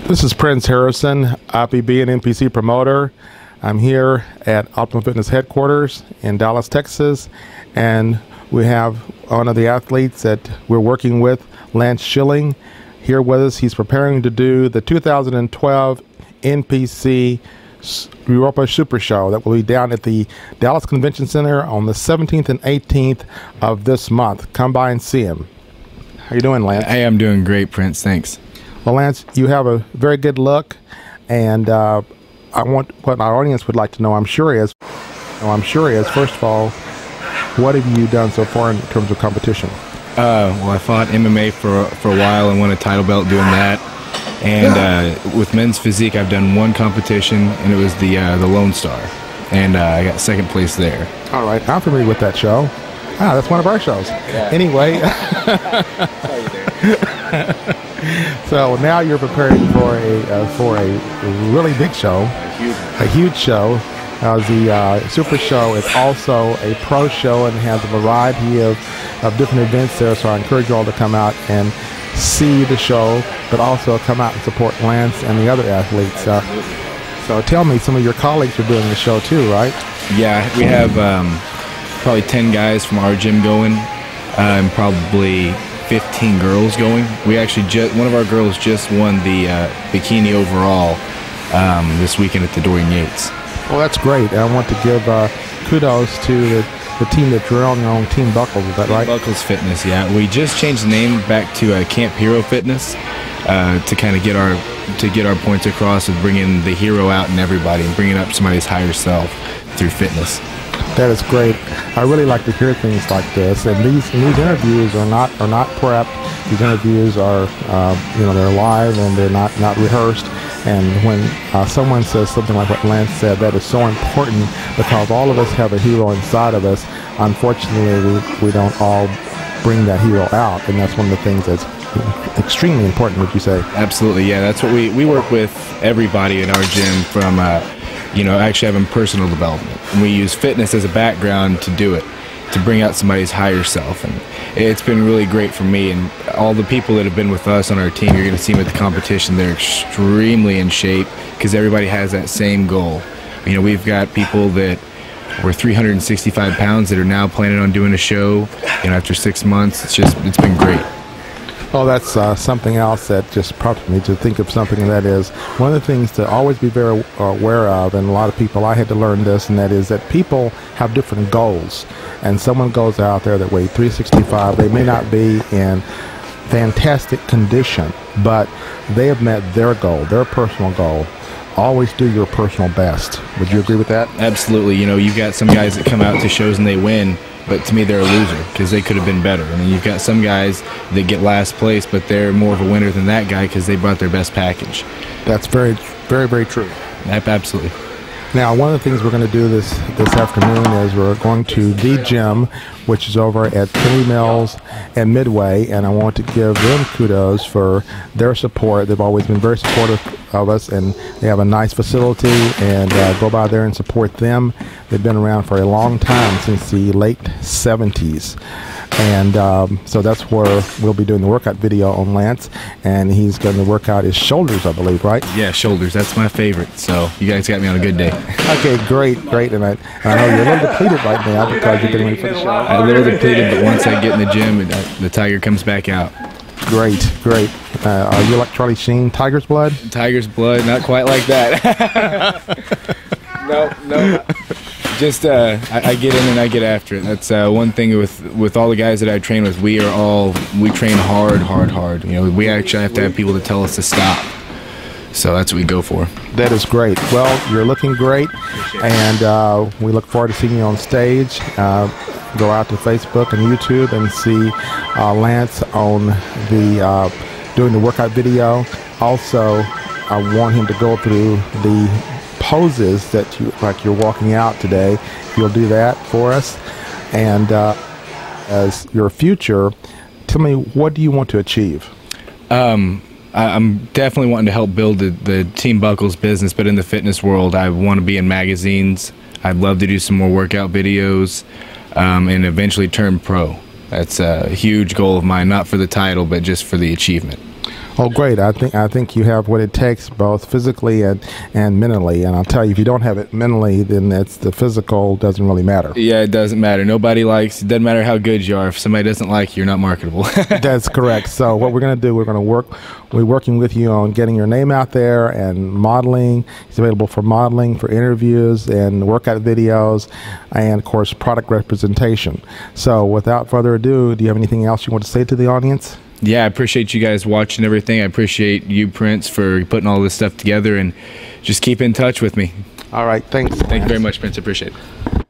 This is Prince Harrison, IPB and NPC promoter. I'm here at Optimum Fitness headquarters in Dallas, Texas, and we have one of the athletes that we're working with, Lance Schilling, here with us. He's preparing to do the 2012 NPC Europa Super Show that will be down at the Dallas Convention Center on the 17th and 18th of this month. Come by and see him. How you doing, Lance? Hey, I'm doing great, Prince. Thanks. Well, Lance, you have a very good look, and I want what our audience would like to know. I'm sure is, first of all, what have you done so far in terms of competition? Well, I fought MMA for a while and won a title belt doing that. And with men's physique, I've done one competition, and it was the Lone Star, and I got second place there. All right, I'm familiar with that show. Ah, that's one of our shows. Yeah. Anyway. So now you're preparing for a really big show, a huge show. The Super Show is also a pro show and has a variety of different events there. So I encourage you all to come out and see the show, but also come out and support Lance and the other athletes. So tell me, some of your colleagues are doing the show too, right? Yeah, we have probably 10 guys from our gym going, and probably 15 girls going. We actually one of our girls just won the bikini overall this weekend at the Dorian Yates. Well, that's great. I want to give kudos to the team that you're on, your own Team Buckles. Is that right? Buckles Fitness. Yeah, we just changed the name back to Camp Hero Fitness to kind of get our points across of bringing the hero out in everybody and bringing up somebody's higher self through fitness. That is great. I really like to hear things like this, and these interviews are not prepped. These interviews are they're live and they're not rehearsed. And when someone says something like what Lance said, that is so important because all of us have a hero inside of us. Unfortunately, we don't all bring that hero out, and that's one of the things that's extremely important. Would you say? Absolutely, yeah. That's what we work with everybody in our gym from. Actually having personal development. And we use fitness as a background to do it, to bring out somebody's higher self. And it's been really great for me. And all the people that have been with us on our team, you're going to see them at the competition, they're extremely in shape because everybody has that same goal. We've got people that were 365 pounds that are now planning on doing a show, after 6 months. It's been great. Oh, that's something else that just prompted me to think of something that is one of the things to always be very aware of, and a lot of people, I had to learn this, and that is that people have different goals. And someone goes out there that weighs 365, they may not be in fantastic condition, but they have met their goal, their personal goal. Always do your personal best. Would you agree with that? Absolutely. You've got some guys that come out to shows and they win, but to me they're a loser because they could have been better. And then you've got some guys that get last place, but they're more of a winner than that guy because they brought their best package. That's very, very, very true. Absolutely. Now, one of the things we're going to do this afternoon is we're going to the gym, which is over at Kennedy Mills and Midway, and I want to give them kudos for their support. They've always been very supportive of us, and they have a nice facility, and go by there and support them. They've been around for a long time, since the late 70s. And so that's where we'll be doing the workout video on Lance, and he's going to work out his shoulders, I believe, right? Yeah, shoulders. That's my favorite. So you guys got me on a good day. Okay, great. And I know you're a little depleted right now because you're getting ready for the show. I'm a little depleted, but once I get in the gym, the tiger comes back out. Great. Are you like Charlie Sheen, Tiger's Blood? Tiger's Blood, not quite like that. No. Just I get in and I get after it. That's one thing with all the guys that I train with. We train hard. We actually have to have people to tell us to stop. So that's what we go for. That is great. Well, you're looking great, and we look forward to seeing you on stage. Go out to Facebook and YouTube and see Lance on the doing the workout video. Also, I want him to go through the poses that you're walking out today. If you'll do that for us, and as your future, tell me, what do you want to achieve? I'm definitely wanting to help build the Team Buckles business, but in the fitness world, I want to be in magazines. I'd love to do some more workout videos, and eventually turn pro. That's a huge goal of mine, not for the title, but just for the achievement. Oh, great! I think you have what it takes, both physically and mentally. And I'll tell you, if you don't have it mentally, then it's the physical doesn't really matter. Yeah, it doesn't matter. Nobody likes. It doesn't matter how good you are. If somebody doesn't like you, you're not marketable. That's correct. So what we're going to do, we're working with you on getting your name out there and modeling. It's available for modeling, for interviews, and workout videos, and of course product representation. So without further ado, do you have anything else you want to say to the audience? Yeah, I appreciate you guys watching everything. I appreciate you, Prince, for putting all this stuff together, and just keep in touch with me. All right, thanks. Thank you very much, Prince. I appreciate it.